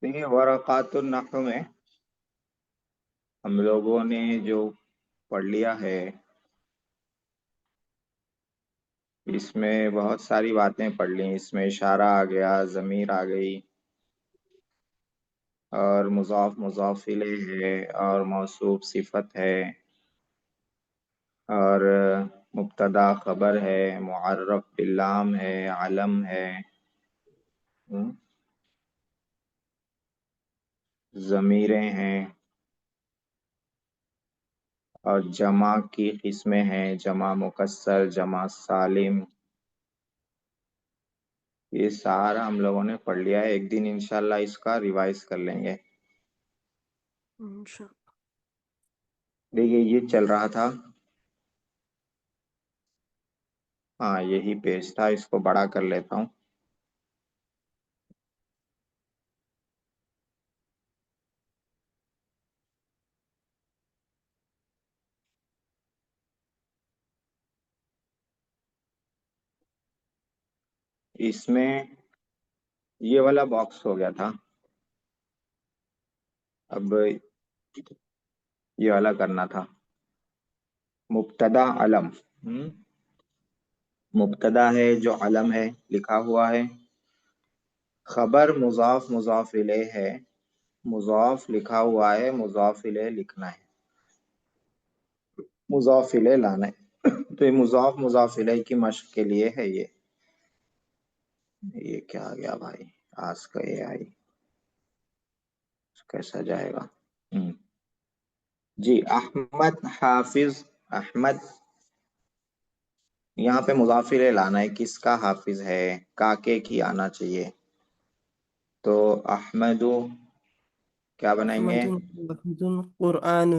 دیکھیے ورقات النحو میں ہم لوگوں نے جو پڑھ لیا ہے اس میں بہت ساری باتیں پڑھ لی. اس میں اشارہ آ گیا، ضمیر آ گئی، اور مضاف مضاف الیہ ہے، اور موصوف صفت ہے، اور مبتدا خبر ہے، معرف باللام ہے، علم ہے، ضمیریں ہیں، اور جمع کی قسمیں ہیں، جمع مکسر، جمع سالم. یہ سارا ہم لوگوں نے پڑھ لیا ہے. ایک دن انشاءاللہ اس کا ریوائز کر لیں گے. دیکھیے یہ چل رہا تھا، ہاں یہی پیج تھا. اس کو بڑا کر لیتا ہوں. اس میں یہ والا باکس ہو گیا تھا، اب یہ والا کرنا تھا. مبتدا علم، مبتدا ہے جو علم ہے لکھا ہوا ہے. خبر مضاف مضاف الیہ ہے، مضاف لکھا ہوا ہے، مضاف الیہ لکھنا ہے، مضاف الیہ لانا ہے. تو یہ مضاف مضاف الیہ کی مشق کے لیے ہے. یہ کیا آ گیا بھائی، آج کا یہ آئی کیسا جائے گا. جی احمد حافظ، احمد یہاں پہ مضاف الیہ لانا ہے. کس کا حافظ ہے؟ کاکے کی آنا چاہیے. تو احمد کیا بنائیں گے؟ احمد قرآن.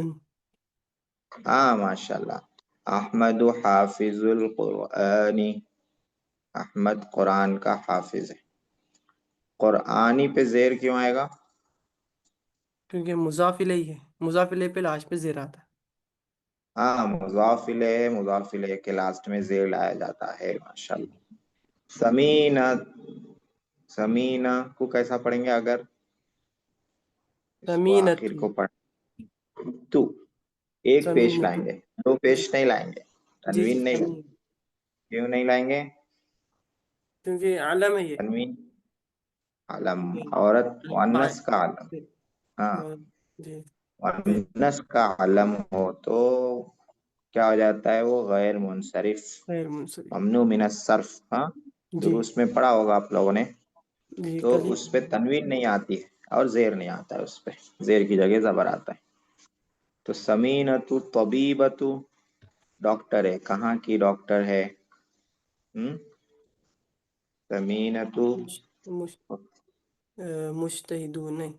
ہاں ماشاء اللہ. احمد حافظ القرآن، احمد قرآن کا حافظ ہے. قرآنی پہ زیر کیوں آئے گا؟ کیونکہ مضاف الیہ ہے، مضاف الیہ پہ لاسٹ پہ زیر آتا ہے. ہاں مضاف الیہ، مضاف الیہ کے لاسٹ میں زیر لایا جاتا ہے. ماشاءاللہ. سمینہ، سمینہ کو کیسا پڑھیں گے؟ اگر اس کو سمینت، آخر کو پڑھ تو ایک پیش سمینت. لائیں گے، دو جی پیش نہیں لائیں گے. جی جی تنوین نہیں لائیں گے. کیوں نہیں لائیں گے؟ کیونکہ عالم ہے یہ. تنوین علم، جی عورت مؤنث کا علم. ہاں جی مؤنث کا علم ہو تو کیا ہو جاتا ہے؟ وہ غیر منصرف، غیر منصرف. ممنوع من الصرف. ہاں جی دروس میں پڑھا ہوگا آپ لوگوں نے. جی تو کل ہی. اس پہ تنوین نہیں آتی ہے اور زیر نہیں آتا ہے. اس پہ زیر کی جگہ زبر آتا ہے. تو سمینۃ طبیبۃ ڈاکٹر ہے. کہاں کی ڈاکٹر ہے؟ سمینۃ مجتہدون نہیں،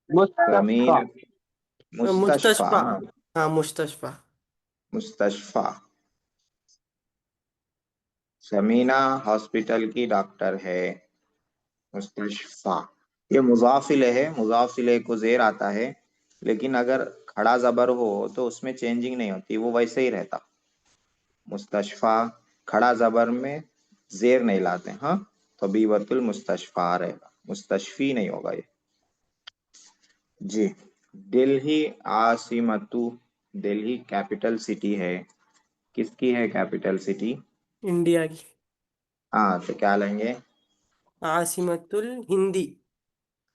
سمین مستشفى. مستشفى. ہاں مستشفى. مستشفى. سمینہ ہاسپٹل کی ڈاکٹر ہے. مستشفى یہ مضاف الیہ ہے، مضاف الیہ کو زیر آتا ہے، لیکن اگر کھڑا زبر ہو تو اس میں چینجنگ نہیں ہوتی، وہ ویسے ہی رہتا. مستشفى کھڑا زبر میں زیر نہیں لاتے. ہاں طبیبۃ المستشفى رہے گا، مستشفی نہیں ہوگا یہ. جی دلہی عاصمۃ، دلہی کیپٹل سٹی ہے. کس کی ہے کیپٹل سٹی؟ انڈیا کی. ہاں تو کیا لیں گے؟ عاصمۃ الہند.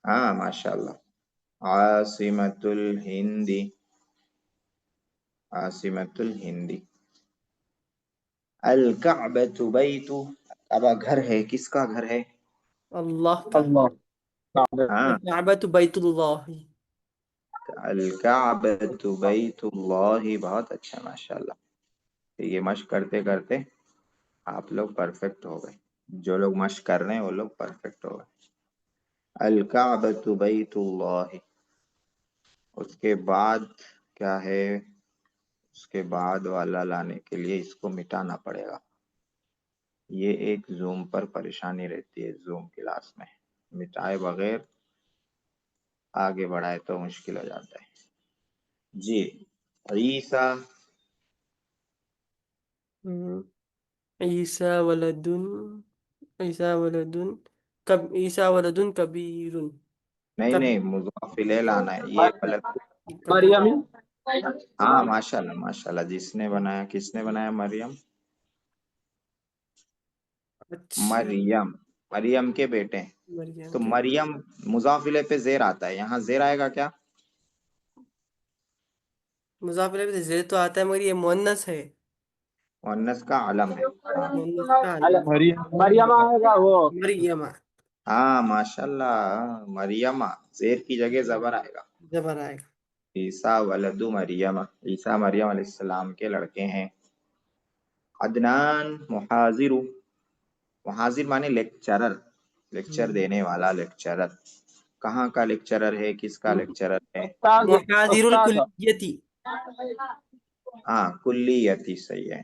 ہاں ماشاء اللہ. عاصمۃ الہند، عاصمۃ الہند. الکعبۃ بیت، کعبہ گھر ہے. کس کا گھر ہے؟ اللہ کا. اللہ. ہاں الکعبۃ بیت اللہ. الکعبۃ بیت اللہ، بہت اچھا ماشاء اللہ. یہ مشق کرتے کرتے آپ لوگ پرفیکٹ ہو گئے. جو لوگ مشق کر رہے ہیں وہ لوگ پرفیکٹ ہو گئے. الکعبۃ بیت اللہ. اس کے بعد کیا ہے؟ اس کے بعد والا لانے کے لیے اس کو مٹانا پڑے گا. یہ ایک زوم پر پریشانی رہتی ہے، زوم کلاس میں مٹائے بغیر آگے بڑھائے تو مشکل ہو جاتا ہے. جی عیسیٰ، عیسیٰ ولد، عیسیٰ ولد عیسیٰ ولدن کبیر. نہیں کبیر نہیں، مضاف الیہ لانا ہے یہ غلط. کبیر. مریم. ہاں ماشاء اللہ ماشاء اللہ. جس نے بنایا، کس نے بنایا؟ مریم. اچھا. مریم، مریم کے بیٹے ہیں. مریم تو کے مریم مضاف الیہ پہ زیر آتا ہے، یہاں زیر آئے گا کیا؟ مضاف الیہ سے زیر تو آتا ہے مگر یہ مؤنث ہے. مؤنث کا علم ہے. ہاں مؤنث کا علم. مریم آئے گا وہ. مریم ہاں ماشاء اللہ. مریم زیر کی جگہ زبر آئے گا. زبر آئے گا. عیسیٰ ولد مریم، عیسیٰ مریم علیہ السلام کے لڑکے ہیں. عدنان محاضر، محاضر مانے لیکچرر، لیکچر دینے والا لیکچرر. کہاں کا لیکچرر ہے؟ کس کا لیکچرر ہے؟ استاد. محاذر استاد. الکلیتی. ہاں کلیتی صحیح ہے.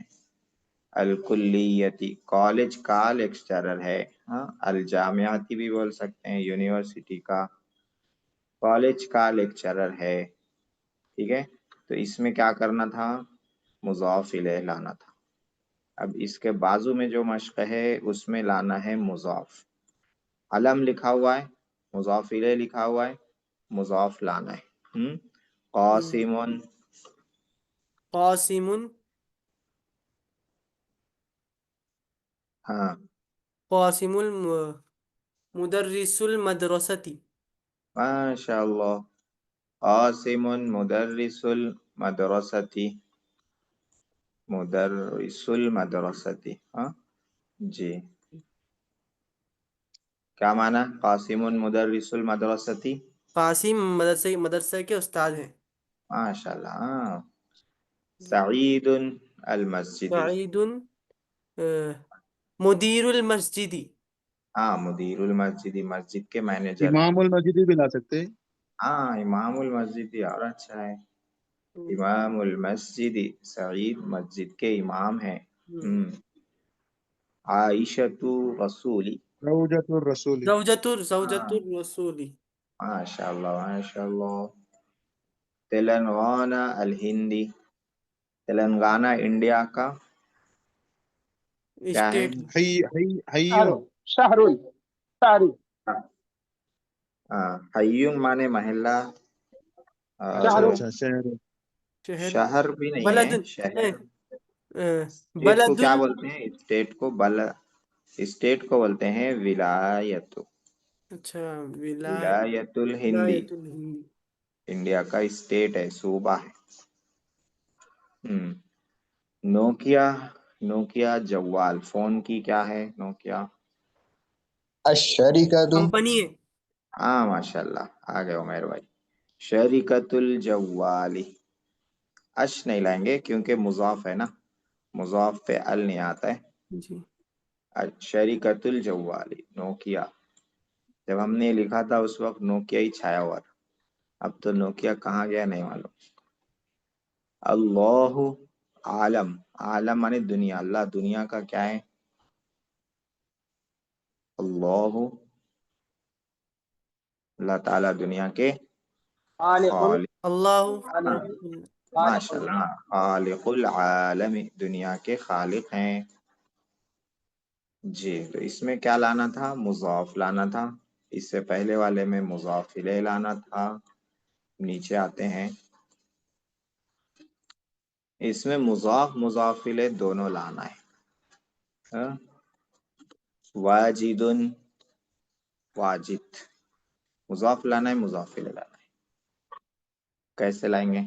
الکلیتی کالج کا لیکچرر ہے. ہاں الجامعاتی بھی بول سکتے ہیں، یونیورسٹی کا. کالج کا لیکچرر ہے. ٹھیک ہے. تو اس میں کیا کرنا تھا؟ مضاف الیہ لانا تھا. اب اس کے بازو میں جو مشق ہے اس میں لانا ہے مضاف. علم لکھا ہوا ہے، مضاف الیہ لکھا ہوا ہے، مضاف لانا ہے. قاسم، قاسم ہاں قاسم مدرس المدرستی. ماشاء اللہ. قاسم مدرس المدرستی، مدرس المدرستی. ہاں جی. کیا معنی قاسم مدرس المدرستی؟ قاسم مدرسے کے استاد ہیں. ماشاء اللہ. ہاں. سعید المسجدی، سعید مدیر المسجدی. ہاں مدیر المسجدی، مسجد کے مینیجر ہیں. امام المسجد بھی لا سکتے ہیں. ہاں امام المسجد اور اچھا ہے. امام المسجد، سعید مسجد کے امام ہیں. عائشۃ رسولی، روجت الرسول. زوجۃ ہاں الرسول. ماشاء اللہ ماشاء اللہ. تلنگانہ الہندی، تلنگانہ انڈیا کا کیا ہے؟ اسٹیٹ. حیون. شہر. شہری. حیون مانے محلہ، شہر. اور اچھا شہر. شہر. شہر بھی نہیں ہے، بلد شہر. اسٹیٹ کو بلد. کیا بولتے ہیں؟ اسٹیٹ کو اسٹیٹ کو بولتے ہیں ولایت. اچھا. ولایت الہندی، ولایت الہند. انڈیا کا اسٹیٹ ہے، صوبہ ہے. نوکیا، نوکیا جوال فون کی کیا ہے؟ نوکیا الشركة. کمپنی ہے. ہاں ماشاء اللہ آ گئے عمیر بھائی. شریکت الجوالی، اش نہیں لائیں گے کیونکہ مضاف ہے نا، مضاف پہ ال نہیں آتا ہے. جی. شریکت الجوالی نوکیا. جب ہم نے لکھا تھا اس وقت نوکیا ہی چھایا ہوا تھا، اب تو نوکیا کہاں گیا نہیں معلوم. اللہ عالم، عالم مانے دنیا، اللہ دنیا کا کیا ہے؟ اللہ، اللہ تعالیٰ دنیا کے خالق. خالق. اللہ. ہاں ماشاء اللہ. خالق العالم، دنیا کے خالق ہیں. جی. تو اس میں کیا لانا تھا؟ مضاف لانا تھا. اس سے پہلے والے میں مضاف الیہ لانا تھا. نیچے آتے ہیں، اس میں مضاف الیہ دونوں لانا ہے. واجد، واجد مضاف لانا ہے، مضاف الیہ لانا ہے. کیسے لائیں گے؟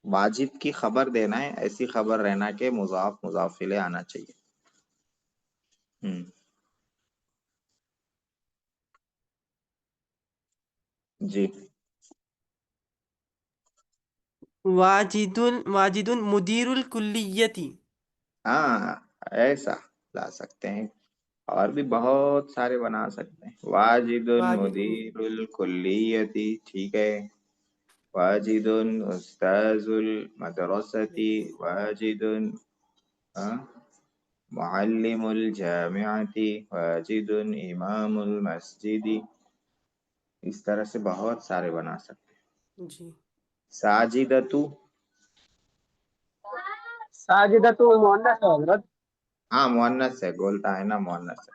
واجد کی خبر دینا ہے، ایسی خبر رہنا کہ مضاف الیہ آنا چاہیے. جی. واجد مدیر الکلیتی. ہاں ایسا لا سکتے ہیں، اور بھی بہت سارے بنا سکتے ہیں. واجد مدیر الکلیتی، ٹھیک ہے. واجد استاذ المدرستی، واجد معلم الجامعتی، واجد امام المسجد. اس طرح سے بہت سارے بنا سکتے ہیں. جی. ساجدتو، ساجدہ تو مؤنث ہے حضرت. ہاں مؤنث ہے، بولتا ہے نا مؤنث ہے.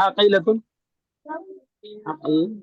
عقيلة عقيل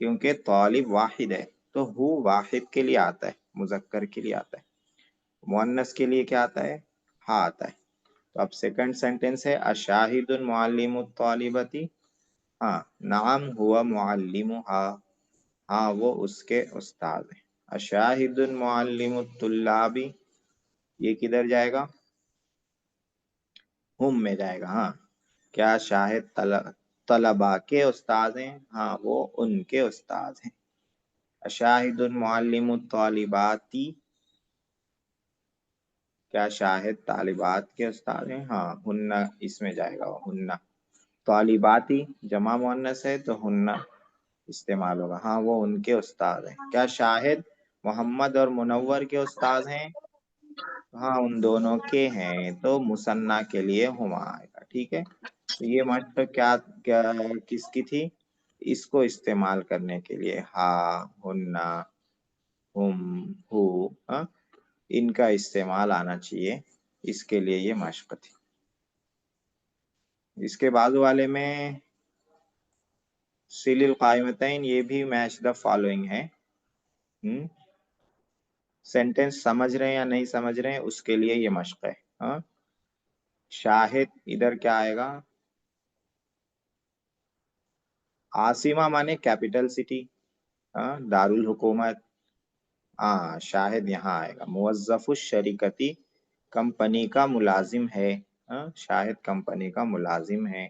کیونکہ طالب واحد ہے تو ہو واحد کے لیے آتا ہے، مذکر کے لیے آتا ہے، مؤنث کے لیے کیا آتا ہے؟ ہاں آتا ہے۔ تو اب سیکنڈ سینٹینس ہے اشاہد معلم الطالبتی، ہاں نعم ہوا معلمہا، ہاں وہ اس کے استاد ہیں۔ اشاہد معلم الطلابی، یہ کدھر جائے گا؟ ہم میں جائے گا، ہاں کیا شاہد طلبا کے استاد ہیں؟ ہاں وہ ان کے استاد ہیں۔ اشاہد معلم الطالباتی، کیا شاہد طالبات کے استاد ہیں؟ ہاں ہن اس میں جائے گا، ہن طالباتی جمع مؤنث ہے تو ہن استعمال ہوگا، ہاں وہ ان کے استاد ہیں۔ کیا شاہد محمد اور منور کے استاد ہیں؟ ہاں ان دونوں کے ہیں، تو مثنیٰ کے لیے ہما آئے گا، ٹھیک ہے۔ تو یہ مشق کیا کس کی تھی؟ اس کو استعمال کرنے کے لیے، ہاں ہن ہم ہو، ان کا استعمال آنا چاہیے، اس کے لیے یہ مشق تھی۔ اس کے بعد والے میں سل القائمتین، یہ بھی میچ دا فالوئنگ ہے، سینٹینس سمجھ رہے ہیں یا نہیں سمجھ رہے ہیں اس کے لیے یہ مشق ہے۔ ہاں شاہد ادھر کیا آئے گا؟ عاصمہ مانے کیپٹل سٹی، دارالحکومت، ہاں شاہد یہاں آئے گا۔ موظف الشریکتی، کمپنی کا ملازم ہے، شاہد کمپنی کا ملازم ہے۔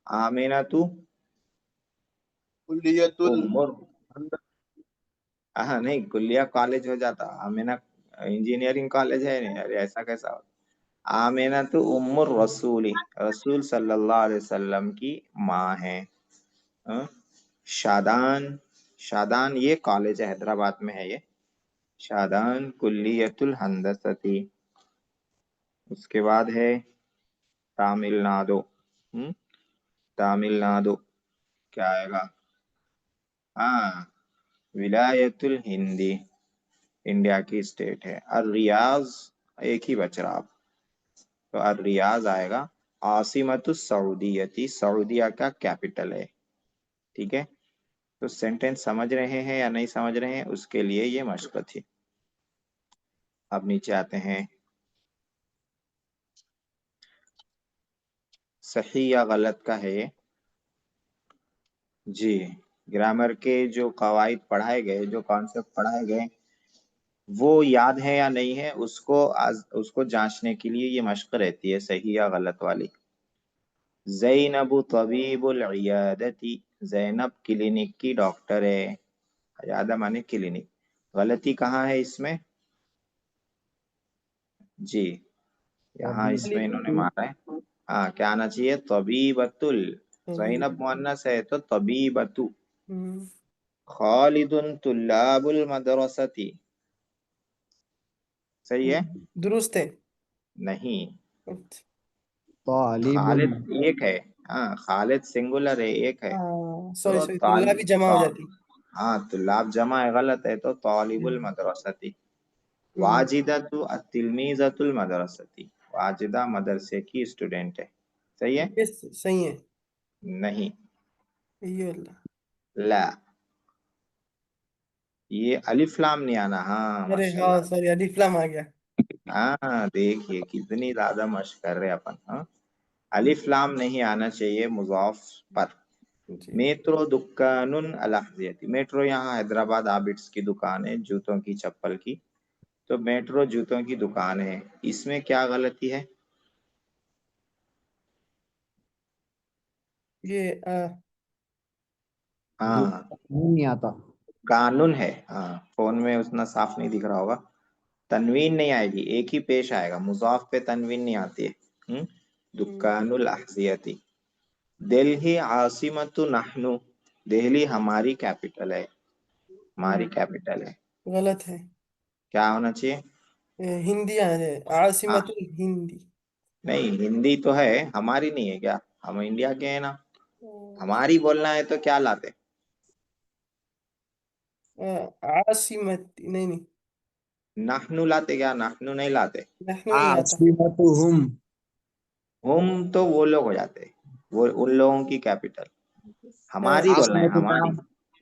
آمینتو کلیت عمر، ہاں نہیں کلیہ کالج ہو جاتا، آمینہ انجینئرنگ کالج ہے نہیں، ارے ایسا کیسا ہوتا؟ آمینتو ام الرسول، رسول صلی اللہ علیہ وسلم کی ماں ہے۔ شادان، شادان یہ کالج ہے حیدرآباد میں ہے، یہ شادان کلیت الہندستی۔ اس کے بعد ہے تامل ناڈو، تامل ناڈو کیا آئے گا؟ ہاں ولایت الہندی، انڈیا کی اسٹیٹ ہے۔ الریاض ایک ہی بچ رہا، تو الریاض آئے گا۔ عاصمت السعودیتی، سعودیہ کا کیپٹل ہے، ٹھیک ہے۔ تو سینٹینس سمجھ رہے ہیں یا نہیں سمجھ رہے ہیں اس کے لیے یہ مشق تھی۔ اب نیچے آتے ہیں، صحیح یا غلط کا ہے یہ جی۔ گرامر کے جو قواعد پڑھائے گئے، جو کانسیپٹ پڑھائے گئے وہ یاد ہے یا نہیں ہے، اس کو جانچنے کے لیے یہ مشق رہتی ہے صحیح یا غلط والی۔ زینب طبیب العیادتی، زینب کلینک کی ڈاکٹر ہے، عیادہ مانے کلینک۔ غلطی کہاں ہے اس میں؟ جی یہاں اس میں انہوں نے مارا ہے، ہاں کیا آنا چاہیے؟ طبیبۃ زینب مؤنث ہے تو طبیبۃ۔ خالد طلاب المدرستی، صحیح ہے؟ درست ہے۔ نہیں، طالب خالد ایک ہے، ہاں خالد سنگولر ہے، ایک ہے، سوری تو سوری طلاب بھی جمع ہو جاتی۔ ہاں طلاب جمع ہے، غلط ہے تو طالب المدرستی۔ واجدۃ التلمیذۃ المدرستی، واجدہ مدرسے کی اسٹوڈنٹ ہے، صحیح ہے؟ یہ صحیح ہے، نہیں، یہ اللہ۔ لا یہ الف لام نہیں آنا، ہاں ارے ماشاء ہاں اللہ، سوری الف لام آ گیا۔ ہاں دیکھیے کتنی زیادہ مشق کر رہے اپن، ہاں الف لام نہیں آنا چاہیے مضاف پر۔ جی میٹرو دکان الاحذیتی، میٹرو یہاں حیدرآباد عابدز کی دکان ہے جوتوں کی چپل کی، تو میٹرو جوتوں کی دکان ہے، اس میں کیا غلطی ہے؟ یہ ہاں نہیں آتا۔ قانون ہے، ہاں فون میں اتنا صاف نہیں دکھ رہا ہوگا، تنوین نہیں آئے گی، ایک ہی پیش آئے گا، مضاف پہ تنوین نہیں آتی ہے۔ دکان الاحذیتی۔ دلہی عاصمت نحنو، دہلی ہماری کیپٹل ہے، ہماری کیپٹل ہے، غلط ہے، کیا ہونا چاہیے؟ ہندی ہے، عاصمت الہندی۔ نہیں ہندی تو ہے، ہماری نہیں ہے کیا؟ ہم انڈیا کے ہیں نا، ہماری بولنا ہے تو کیا لاتے؟ عاصمت نہیں نہیں، نحنو لاتے کیا؟ نحنو نہیں لاتے، نحنو نہیں آتا۔ عاصمتهم، ہم تو وہ لوگ ہو جاتے، وہ ان لوگوں کی کیپٹل، ہماری بولنا ہے، عاصمت ہماری،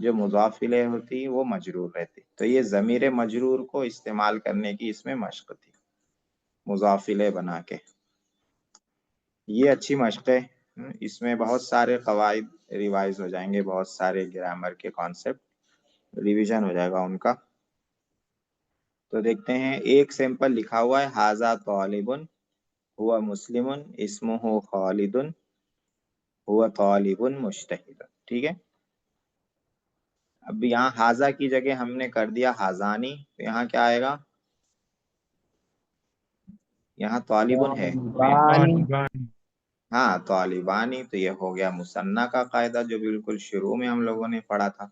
جو مضاف الیہ ہوتی وہ مجرور رہتی. تو یہ ضمیر مجرور کو استعمال کرنے کی اس میں مشق تھی، مضاف الیہ بنا کے. یہ اچھی مشق ہے، اس میں بہت سارے قواعد ریوائز ہو جائیں گے، بہت سارے گرامر کے کانسیپٹ ریویژن ہو جائے گا ان کا. تو دیکھتے ہیں، ایک سیمپل لکھا ہوا ہے، ھذا طالب ہوا مسلم اسمہ خالد ہوا طالب مجتہد. ٹھیک ہے، اب یہاں ھذا کی جگہ ہم نے کر دیا ھذانی، تو یہاں کیا آئے گا؟ یہاں طالبن ہے، طالبان ہاں طالبانی، تو یہ ہو گیا مثنیٰ کا قاعدہ جو بالکل شروع میں ہم لوگوں نے پڑھا تھا.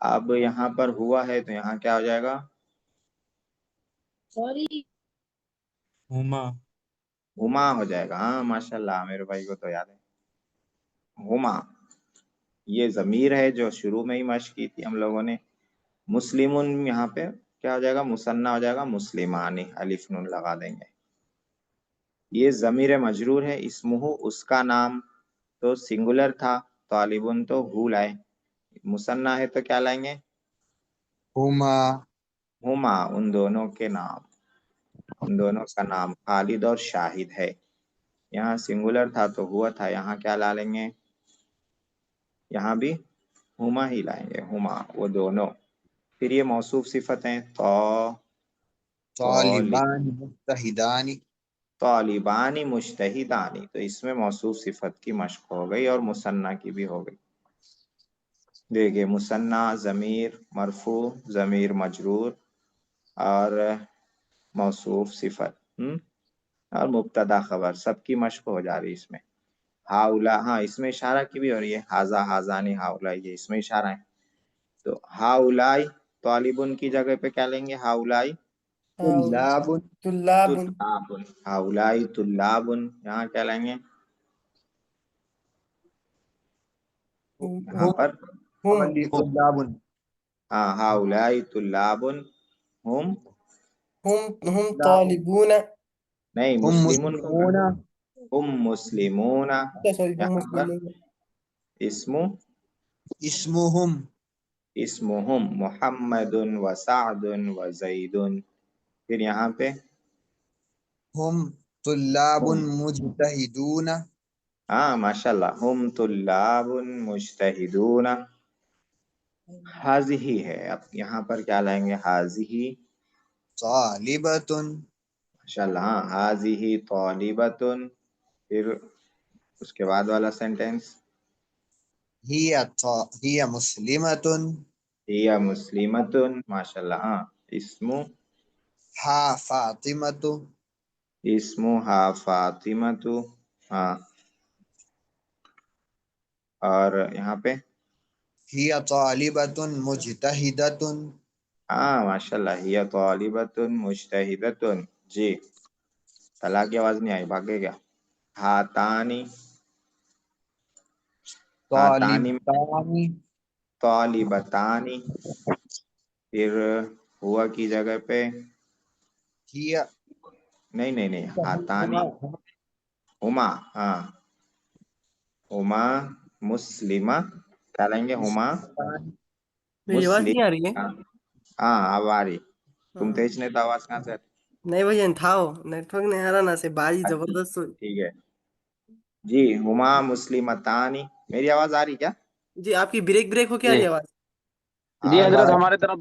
اب یہاں پر ہوا ہے تو یہاں کیا ہو جائے گا؟ ہما ہما ہو جائے گا. ہاں ماشاءاللہ میرے بھائی کو تو یاد ہے. ہما یہ ضمیر ہے جو شروع میں ہی مشق کی تھی ہم لوگوں نے. مسلمون یہاں پہ کیا ہو جائے گا؟ مثنیٰ ہو جائے گا، مسلمانی الف نون لگا دیں گے. یہ ضمیر مجرور ہے، اسمہ اس کا نام، تو سنگولر تھا، طالبن تو ہو لائے. مثنیٰ ہے تو کیا لائیں گے؟ ہما ہما، ان دونوں کے نام، ان دونوں کا نام. خالد اور شاہد ہے، یہاں سنگولر تھا تو ہوا تھا، یہاں کیا لا لیں گے؟ یہاں بھی ہما ہی لائیں گے، ہما وہ دونوں. پھر یہ موصوف صفت ہیں، طالبان مجتہدانی. طالبانی مجتہدانی، تو اس میں موصوف صفت کی مشق ہو گئی اور مثنیٰ کی بھی ہو گئی. دیکھیے مثنیٰ، ضمیر مرفوع، ضمیر مجرور اور موصوف صفت اور مبتدا خبر، سب کی مشق ہو جا رہی اس میں. ہاؤلا، ہاں اس میں اشارہ کی بھی ہو رہی ہے، ھذا ھذانی ہاؤلا، یہ اس میں اشارہ ہے. تو ہاؤلائی طالبن کی جگہ پہ کیا لیں گے؟ ہاؤلائی طلاب طلاب طلابن، ہاؤلائی طلابن، یہاں کیا لیں گے؟ یہاں پر طلاب. ہاں ہاؤلائی طلابن ہم ہم طالبون، نہیں ہم مسلمون کو مسلمون. ہم مسلمون. سوری ہم یہاں پر مسلمون. اسمہم اسمہم محمد و سعد و زید. پھر یہاں پہ ہم طلاب ہم، مجتہدون. ہاں ماشاءاللہ، ہم طلاب مجتہدون. حاضی ہے، اب یہاں پر کیا لائیں گے؟ حاضی، طالبۃ ماشاءاللہ، ہاں حاضی طالبۃ. پھر اس کے بعد والا سینٹینس، ہی مسلمۃ. ہی مسلمۃ، ماشاءاللہ، ہاں اسم، ہا فاطمۃ. اسمہا فاطمۃ. ہاں اور یہاں پہ ہی طالبۃ مجتہدۃ. ہاں ماشاءاللہ، ہی طالبۃ مجتہدۃ. جی طلاق کی آواز نہیں آئی، بھاگے گیا. ہاتانی، ہاتانی طالبتانی. طالبتانی. پھر ہوا کی جگہ پہ ہی نہیں ہاتانی، ہما، ہاں ہما مسلمہ، کیا لیں گے؟ ہما میری آواز مسلم. نہیں آ رہی ہے؟ ہاں اب آ رہی. تم ہاں، تیج نے تو آواز کہاں سے آتی؟ نہیں بھائی تھا نیٹ ورک نہیں آ رہا نا، سے بارش اچھا زبردست ہوئی. ٹھیک ہے جی. ہما مسلمتانی، میری آواز آ رہی کیا؟ جی آپ کی بریک بریک ہو کے آ رہی ہے آواز. جی ہاں حضرت، ہمارے طرف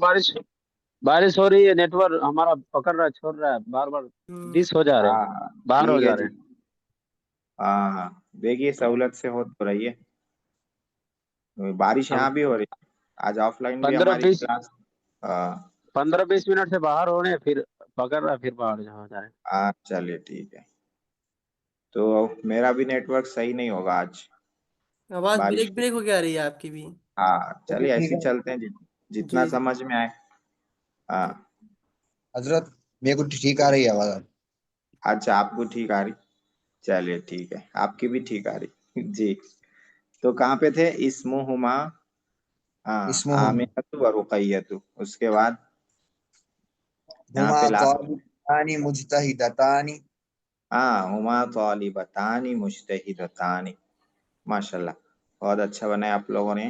بارش ہو رہی ہے، نیٹ ورک ہمارا پکڑ رہا ہے، چھوڑ رہا ہے، بار بار ڈس ہو جا رہے ہیں، ہاں باہر ہو ٹھیک ہے جا رہے جی. ہیں. ہاں ہاں دیکھیے سہولت سے ہو تو رہی ہے. بارش ہم یہاں بھی ہو رہی ہے، آج آف لائن بھی پندرہ ہماری بیس کلاس. ہاں 15-20 منٹ سے باہر ہو رہے ہیں، پھر پکڑ رہا ہے، پھر باہر ہو جا رہے ہیں. چلیے ٹھیک ہے. تو میرا بھی نیٹ ورک صحیح نہیں ہوگا آج آواز بارش بریک کی. بریک ہو کے آ رہی ہے آپ کی بھی. ہاں چلیے ٹھیک ایسے ہے چلتے ہیں جتنا جی سمجھ میں آئے. ہاں حضرت، میرے کو ٹھیک آ رہی ہے آواز. اچھا آپ کو ٹھیک آ رہی، چلیے ٹھیک ہے، آپ کی بھی ٹھیک آ رہی. جی تو کہاں پہ تھے؟ اسمہما، ہاں اسمہم آمنۃ و رقیۃ. اس کے بعد یہاں ہما پہ لاسٹ، طالبان مجتہدتان. ہاں ہما طالبتان مجتہدتان. ماشاء اللہ بہت اچھا بنایا آپ لوگوں نے.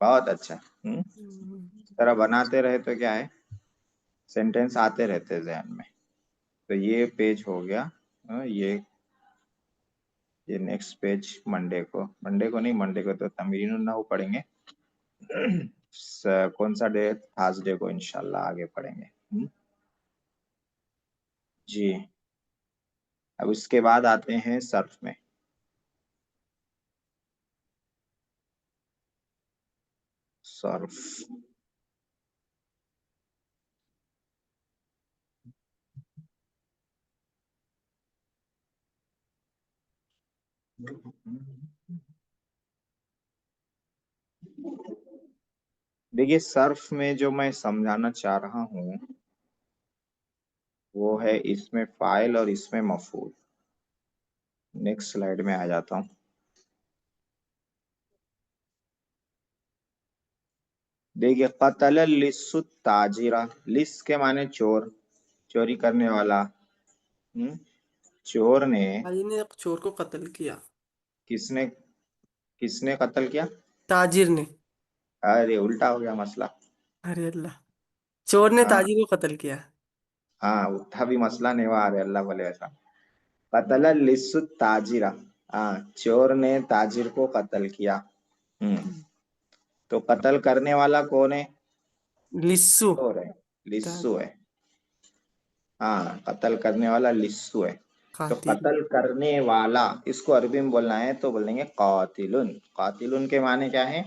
بہت اچھا. اس طرح بناتے رہے تو کیا ہے سینٹینس آتے رہتے ذہن میں. تو یہ پیج ہو گیا. یہ نیکسٹ پیج منڈے کو نہیں تو تمرین النحو پڑھیں گے. کون سا ڈے؟ تھرسڈے کو انشاءاللہ آگے پڑھیں گے. جی اب اس کے بعد آتے ہیں صرف میں. صرف دیکھیے صرف میں جو میں سمجھانا چاہ رہا ہوں وہ ہے اس میں فاعل اور اس میں مفعول. نیکسٹ سلائیڈ میں آ جاتا ہوں. دیکھیے قتل اللص التاجرہ. لص کے معنی چور، چوری کرنے والا. چور نے تاجر نے چور کو قتل کیا. کس نے قتل کیا؟ تاجر نے. ارے الٹا ہو گیا مسئلہ. ارے اللہ، چور نے ہاں تاجر کو قتل کیا. ہاں اٹھا بھی مسئلہ نہیں ہوا. ارے اللہ بولے ایسا. قتل اللص التاجرہ، ہاں چور نے تاجر کو قتل کیا. تو قتل کرنے والا کون ہے؟ لسو. چور ہے، لصو ہے. ہاں قتل کرنے والا لصو ہے. تو قاتل. قتل کرنے والا اس کو عربی میں بولنا ہے تو بولیں گے قاتلن. قاتلن کے معنی کیا ہے؟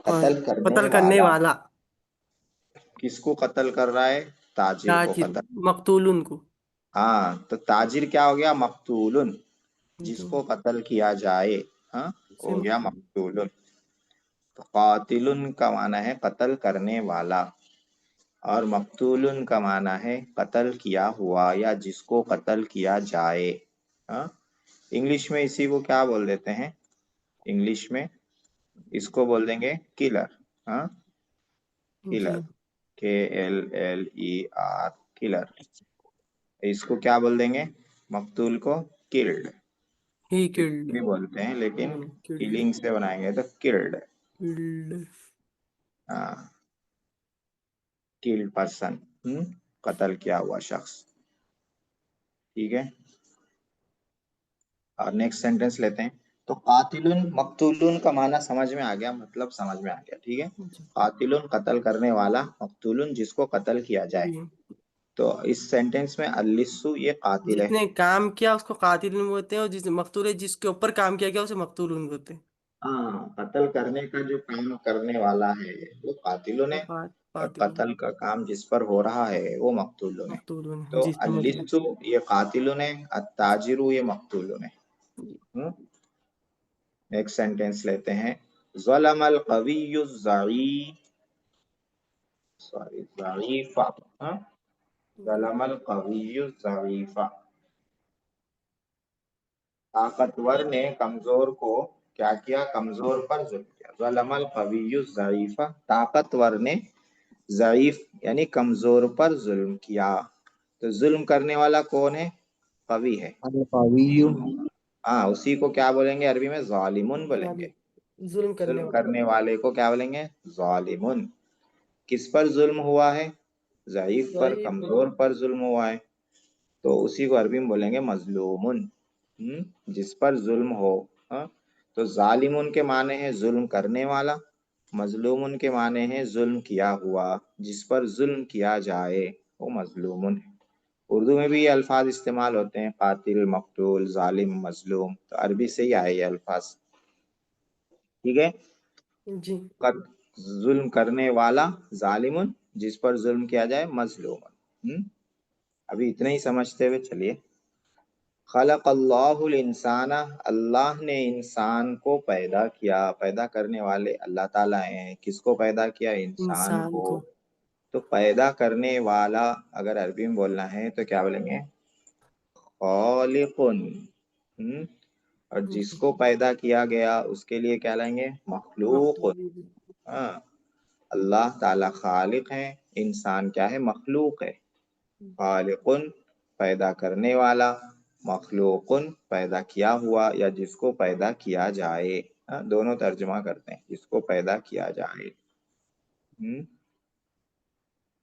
قتل قتل کرنے والا. کس کو قتل کر رہا ہے؟ تاجر کو تاجر، قتل. مقتولن کو. ہاں تو تاجر کیا ہو گیا؟ مقتولن، جس کو قتل کیا جائے. ہاں ہو گیا مقتولن. تو قاتلن کا معنی ہے قتل کرنے والا، اور مقتولن کا معنی ہے قتل کیا ہوا یا جس کو قتل کیا جائے. ہاں انگلش میں اسی کو کیا بول دیتے ہیں؟ انگلش میں اس کو بول دیں گے کلر. ہاں کلر، KLLER کلر. اس کو کیا بول دیں گے؟ مقتول کو کلڈ. ہی کلڈ بھی بولتے ہیں لیکن کلنگ سے بنائیں گے تو کلڈ. ہاں کلڈ پرسن، قتل کیا ہوا شخص. ٹھیک ہے. اور نیکسٹ سینٹینس لیتے ہیں. تو قاتلن مقتولن کا معنی سمجھ میں آ گیا، مطلب سمجھ میں آ گیا. ٹھیک ہے. قاتلن قتل کرنے والا، مقتولن جس کو قتل کیا جائے. تو اس سینٹینس میں اللص یہ قاتل ہے. جس نے کام کیا اس کو قاتل بولتے ہیں، اور جس نے مقتول ہے جس کے اوپر کام کیا گیا اسے مقتول بولتے ہیں. ہاں قتل کرنے کا جو کام کرنے والا ہے وہ قاتلن ہے، اور قتل کا کام جس پر ہو رہا ہے وہ مقتولن ہے. تو جی سمجھ گئے. اللص یہ قاتلن ہے، التاجر یہ مقتولن ہے. نیکسٹ سینٹینس لیتے ہیں. ظلم القوی الضعیف، ضعیف. ظلم القوی الضعیف. طاقتور نے کمزور کو کیا کیا؟ کمزور پر ظلم کیا. ظلم القوی الضعیف، طاقتور نے ضعیف یعنی کمزور پر ظلم کیا. تو ظلم کرنے والا کون ہے؟ قوی ہے. القوی ہاں اسی کو کیا بولیں گے عربی میں؟ ظالمون بولیں گے. ظلم ظلم کرنے والے کو کیا بولیں گے؟ ظالمون. کس پر ظلم ہوا ہے؟ ضعیف پر، کمزور پر ظلم ہوا ہے. تو اسی کو عربی میں بولیں گے مظلومن، جس پر ظلم ہو. تو ظالمن کے معنی ہے ظلم کرنے والا، مظلومن کے معنی ہے ظلم کیا ہوا، جس پر ظلم کیا جائے وہ مظلومن ہے. اردو میں بھی یہ الفاظ استعمال ہوتے ہیں، قاتل، مقتول، ظالم، مظلوم. تو عربی سے ہی آئے یہ الفاظ. ٹھیک ہے. جی. ظلم کرنے والا ظالمن، جس پر ظلم کیا جائے مظلومن. ابھی اتنے ہی سمجھتے ہوئے چلیے. خلق اللہ الانسان، اللہ نے انسان کو پیدا کیا. پیدا کرنے والے اللہ تعالیٰ ہیں. کس کو پیدا کیا؟ انسان کو. تو پیدا کرنے والا اگر عربی میں بولنا ہے تو کیا بولیں گے؟ خالقن. اور جس کو پیدا کیا گیا اس کے لیے کیا لیں گے؟ مخلوق. اللہ تعالیٰ خالق ہے، انسان کیا ہے؟ مخلوق ہے. خالقن پیدا کرنے والا، مخلوقن پیدا کیا ہوا یا جس کو پیدا کیا جائے. دونوں ترجمہ کرتے ہیں، جس کو پیدا کیا جائے.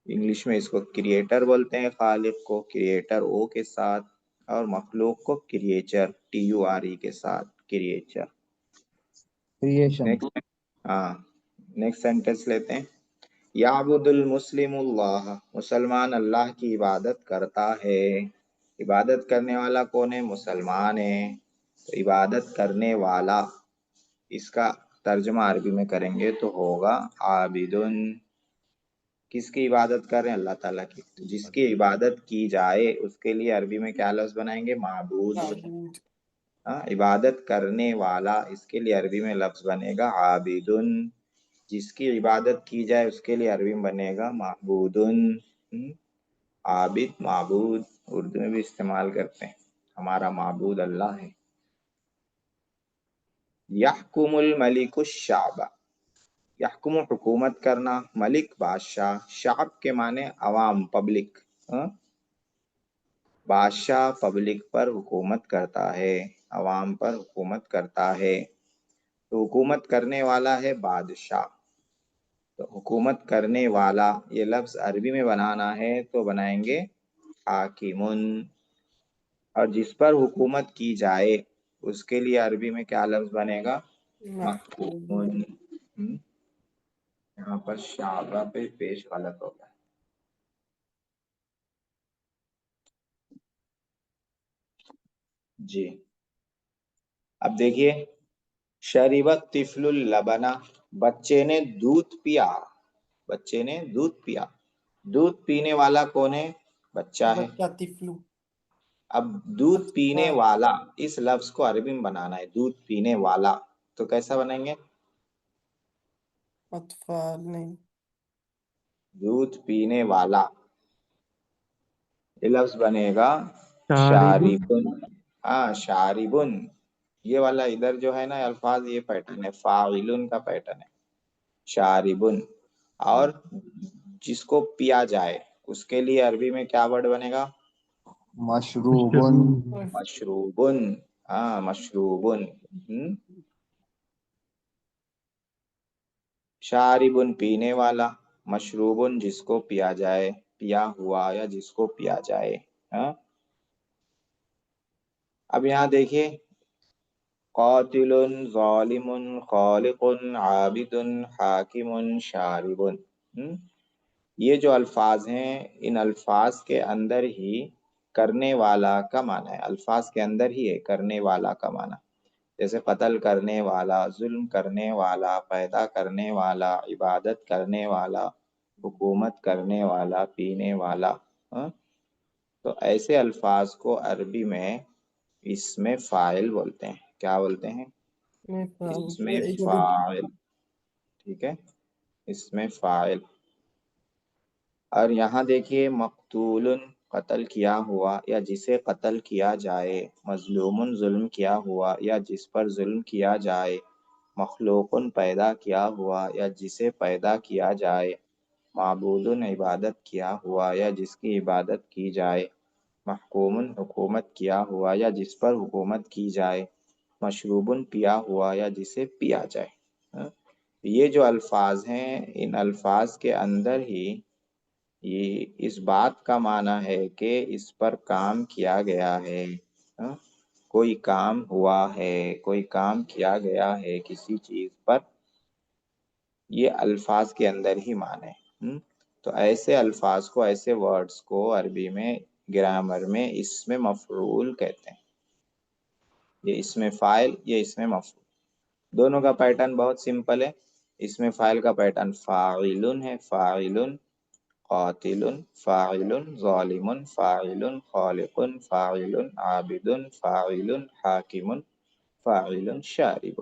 انگلش میں اس کو کریٹر بولتے ہیں، خالق کو کریٹر او کے ساتھ، اور مخلوق کو کریچر TURE کے ساتھ، کریچر. creation. نیکسٹ سینٹینس لیتے ہیں. یعبد المسلم اللہ، مسلمان اللہ کی عبادت کرتا ہے. عبادت کرنے والا کون ہے؟ مسلمان ہے. تو عبادت کرنے والا، اس کا ترجمہ عربی میں کریں گے تو ہوگا عابدن. کس کی عبادت کر رہے ہیں؟ اللہ تعالیٰ کی. تو جس کی عبادت کی جائے اس کے لیے عربی میں کیا لفظ بنائیں گے؟ معبود. معبود. عبادت کرنے والا، اس کے لیے عربی میں لفظ بنے گا عابدن. جس کی عبادت کی جائے اس کے لیے عربی میں بنے گا معبودن. عابد، معبود اردو میں بھی استعمال کرتے ہیں. ہمارا معبود اللہ ہے. یحکم الملک الشعب، یحکم حکومت کرنا، ملک بادشاہ، شعب کے معنی عوام، پبلک. بادشاہ پبلک پر حکومت کرتا ہے، عوام پر حکومت کرتا ہے. تو حکومت کرنے والا ہے بادشاہ. تو حکومت کرنے والا یہ لفظ عربی میں بنانا ہے تو بنائیں گے حاکمن. اور جس پر حکومت کی جائے اس کے لیے عربی میں کیا لفظ بنے گا؟ محکومن. یہاں پر شعبہ پہ پیش غلط ہوگا. جی اب دیکھیے، شریبت طفل اللبنا، بچے نے دودھ پیا. بچے نے دودھ پیا. دودھ پینے والا کون ہے؟ بچہ ہے. بچہ طفلو. اب دودھ پینے والا اس لفظ کو عربی میں بنانا ہے. دودھ پینے والا تو کیسا بنائیں گے؟ اطفال نہیں. دودھ پینے والا یہ لفظ بنے گا شاربن. شاربن. شاربن. یہ والا ادھر جو ہے نا الفاظ، یہ پیٹرن ہے، فاعلن کا پیٹرن ہے. شاربن. اور جس کو پیا جائے اس کے لیے عربی میں کیا ورڈ بنے گا؟ مشروبن. مشروبن. مشروبن. شاربن پینے والا، مشروبن جس کو پیا جائے، پیا ہوا یا جس کو پیا جائے. اب یہاں دیکھیے، قاتل، ظالم، خالق، عابد، حاکم، شارب. یہ جو الفاظ ہیں ان الفاظ کے اندر ہی کرنے والا کا معنی ہے. الفاظ کے اندر ہی ہے کرنے والا کا معنی. جیسے قتل کرنے والا، ظلم کرنے والا، پیدا کرنے والا، عبادت کرنے والا، حکومت کرنے والا، پینے والا. تو ایسے الفاظ کو عربی میں اسم فاعل بولتے ہیں. کیا بولتے ہیں؟ اسم فاعل. ٹھیک ہے، اسم فاعل. اور یہاں دیکھیے، مقتول قتل کیا ہوا یا جسے قتل کیا جائے، مظلوم ظلم کیا ہوا یا جس پر ظلم کیا جائے، مخلوق پیدا کیا ہوا یا جسے پیدا کیا جائے، معبود عبادت کیا ہوا یا جس کی عبادت کی جائے، محکوم حکومت کیا ہوا یا جس پر حکومت کی جائے، مشروب پیا ہوا یا جسے پیا جائے. یہ جو الفاظ ہیں ان الفاظ کے اندر ہی یہ اس بات کا معنی ہے کہ اس پر کام کیا گیا ہے. کوئی کام ہوا ہے، کوئی کام کیا گیا ہے کسی چیز پر، یہ الفاظ کے اندر ہی معنی. تو ایسے الفاظ کو، ایسے ورڈز کو عربی میں گرامر میں اسم مفعول کہتے ہیں. یہ اسم فاعل، یہ اسم مفعول، دونوں کا پیٹرن بہت سمپل ہے. اسم فاعل کا پیٹرن فاعل ہے، فاعل، قاتل، فاعل، ظالم، فاعل، خالق، فاعل، عابد، فاعل، حاکم، فاعل، شارب.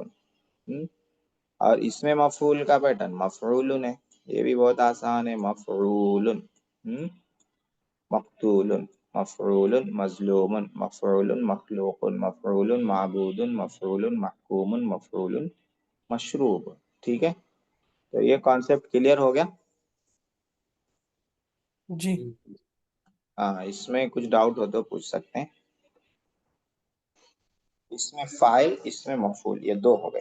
اور اس میں مفعول کا پیٹرن مفعول ہے. یہ بھی بہت آسان ہے. مفعول، مقتول، مفعول، مظلوم، مفعول، مخلوق، مفعول، معبود، مفعول، محکوم، مفعول، مشروب. ٹھیک ہے، تو یہ کانسیپٹ کلیئر ہو گیا. جی. اس میں کچھ ڈاؤٹ ہو تو پوچھ سکتے ہیں. اس میں فاعل، اس میں مفعول، یہ دو ہو گئے.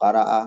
qara'a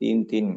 3-3,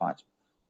5,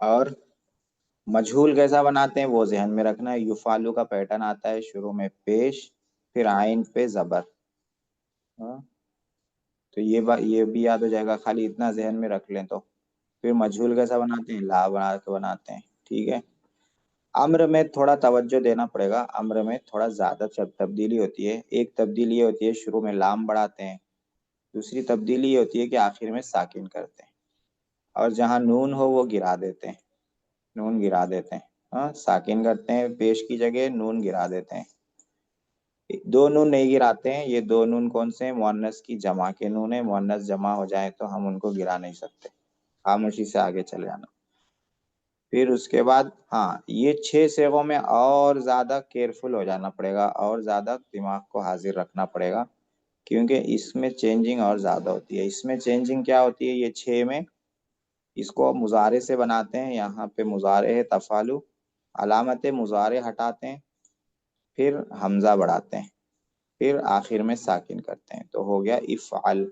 اور مجھول کیسا بناتے ہیں وہ ذہن میں رکھنا ہے. یفعلو کا پیٹرن آتا ہے شروع میں پیش، پھر عین پہ زبر. ہاں تو یہ بھی یاد ہو جائے گا، خالی اتنا ذہن میں رکھ لیں تو. پھر مجھول کیسا بناتے ہیں، لا بنا کے بناتے ہیں. ٹھیک ہے. امر میں تھوڑا توجہ دینا پڑے گا، امر میں تھوڑا زیادہ تبدیلی ہوتی ہے. ایک تبدیلی یہ ہوتی ہے شروع میں لام بڑھاتے ہیں، دوسری تبدیلی یہ ہوتی ہے کہ آخر میں ساکن کرتے ہیں، اور جہاں نون ہو وہ گرا دیتے ہیں، نون گرا دیتے ہیں. ہاں ساکن کرتے ہیں پیش کی جگہ، نون گرا دیتے ہیں. دو نون نہیں گراتے ہیں. یہ دو نون کون سے ہیں، مؤنث کی جمع کے نون ہیں. مؤنث جمع ہو جائے تو ہم ان کو گرا نہیں سکتے، خاموشی سے آگے چلے جانا. پھر اس کے بعد ہاں یہ 6 صیغوں میں اور زیادہ کیئرفل ہو جانا پڑے گا، اور زیادہ دماغ کو حاضر رکھنا پڑے گا، کیونکہ اس میں چینجنگ اور زیادہ ہوتی ہے. اس میں چینجنگ کیا ہوتی ہے، یہ 6 میں اس کو مضارع سے بناتے ہیں. یہاں پہ مضارع ہے تفعلو، علامت مضارع ہٹاتے ہیں، پھر حمزہ بڑھاتے ہیں، پھر آخر میں ساکن کرتے ہیں، تو ہو گیا افعل.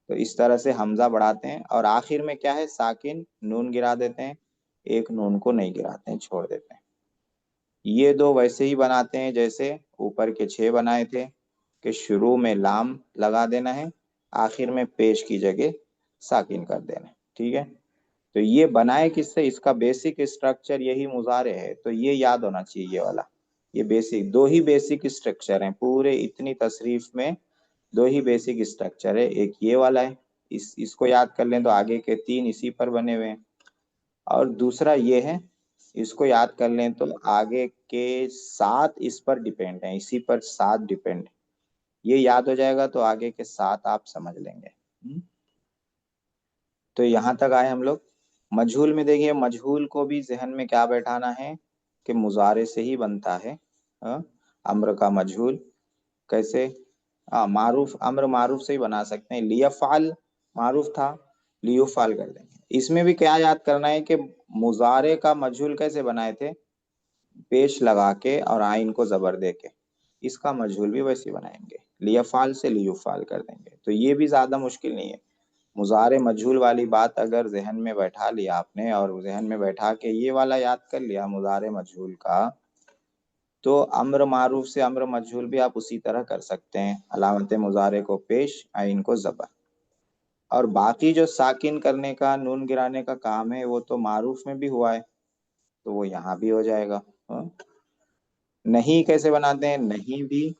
تو اس طرح سے حمزہ بڑھاتے ہیں، اور آخر میں کیا ہے، ساکن نون گرا دیتے ہیں، ایک نون کو نہیں گراتے ہیں، چھوڑ دیتے ہیں. یہ دو ویسے ہی بناتے ہیں جیسے اوپر کے 6 بنائے تھے، کہ شروع میں لام لگا دینا ہے، آخر میں پیش کی جگہ ساکن کر دینا ہے. ٹھیک ہے. تو یہ بنائے کس سے، اس کا بیسک اسٹرکچر یہی مضارع ہے، تو یہ یاد ہونا چاہیے. یہ والا یہ بیسک، دو ہی بیسک اسٹرکچر ہیں پورے اتنی تصریف میں، دو ہی بیسک اسٹرکچر ہے. ایک یہ والا ہے، اس کو یاد کر لیں تو آگے کے 3 اسی پر بنے ہوئے ہیں. اور دوسرا یہ ہے، اس کو یاد کر لیں تو آگے کے 7 اس پر ڈیپینڈ ہیں، اسی پر 7 ڈیپینڈ. یہ یاد ہو جائے گا تو آگے کے 7 آپ سمجھ لیں گے. تو یہاں تک آئے ہم لوگ. مجھول میں دیکھیے، مجھول کو بھی ذہن میں کیا بیٹھانا ہے کہ مضارع سے ہی بنتا ہے. امر کا مجھول کیسے، معروف، امر معروف سے ہی بنا سکتے ہیں. لیفعل معروف تھا، لیفعل کر دیں گے. اس میں بھی کیا یاد کرنا ہے کہ مضارع کا مجھول کیسے بنائے تھے، پیش لگا کے اور عین کو زبر دے کے. اس کا مجھول بھی ویسے بنائیں گے، لیفعل سے لیفعل کر دیں گے. تو یہ بھی زیادہ مشکل نہیں ہے. مضارع مجھول والی بات اگر ذہن میں بیٹھا لیا آپ نے، اور ذہن میں بیٹھا کے یہ والا یاد کر لیا مضارع مجھول کا، تو امر معروف سے امر مجھول بھی آپ اسی طرح کر سکتے ہیں. علامت مضارع کو پیش، عین کو زبر. اور باقی جو ساکن کرنے کا، نون گرانے کا کام ہے، وہ تو معروف میں بھی ہوا ہے، تو وہ یہاں بھی ہو جائے گا. نہیں کیسے بناتے ہیں، نہیں بھی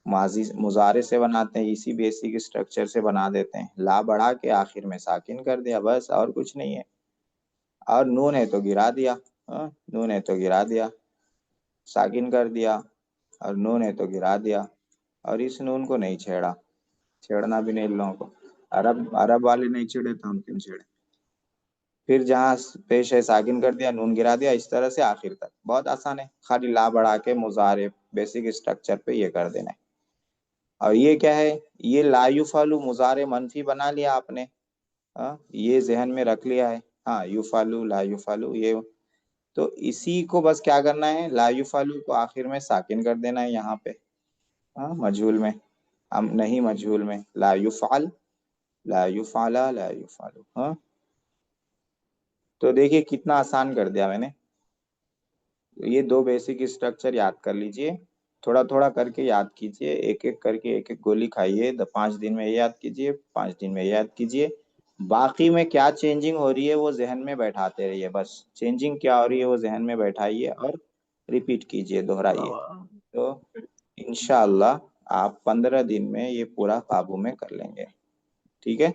ماضی مضارع سے بناتے ہیں، اسی بیسک اسٹرکچر سے بنا دیتے ہیں. لا بڑھا کے آخر میں ساکن کر دیا، بس اور کچھ نہیں ہے. اور نون ہے تو گرا دیا، نون ہے تو گرا دیا، ساکن کر دیا، اور نون ہے تو گرا دیا. اور اس نون کو نہیں چھیڑا، چھیڑنا بھی نہیں ان لوگوں کو. عرب والے نہیں چھیڑے تو ہم کیوں چھیڑے. پھر جہاں پیش ہے ساکن کر دیا، نون گرا دیا، اس طرح سے آخر تک. بہت آسان ہے، خالی لا بڑھا کے مضارع بیسک اسٹرکچر پہ یہ کر دینا ہے. اور یہ کیا ہے، یہ لا یفعلو مضارع منفی بنا لیا آپ نے، یہ ذہن میں رکھ لیا ہے. ہاں یفعلو، لا یفعلو، یہ تو اسی کو بس کیا کرنا ہے، لا یفعلو کو آخر میں ساکن کر دینا ہے یہاں پہ. مجھول میں، نہیں مجھول میں، لا یفعل، لا یفعل، لا یفعل. تو دیکھیے کتنا آسان کر دیا میں نے. یہ 2 بیسک اسٹرکچر یاد کر لیجئے، تھوڑا تھوڑا کر کے یاد کیجئے، ایک ایک کر کے ایک ایک گولی کھائیے. 5 دن میں یہ یاد کیجئے، 5 دن میں یہ یاد کیجئے. باقی میں کیا چینجنگ ہو رہی ہے وہ ذہن میں بیٹھاتے رہیے. بس چینجنگ کیا ہو رہی ہے وہ ذہن میں بیٹھائیے اور ریپیٹ کیجئے، دہرائیے. تو انشاءاللہ آپ 15 دن میں یہ پورا قابو میں کر لیں گے. ٹھیک ہے.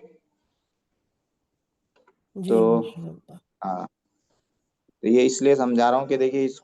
جی تو انشاءاللہ. ہاں، تو یہ اس لیے سمجھا رہا ہوں کہ دیکھیے اس کو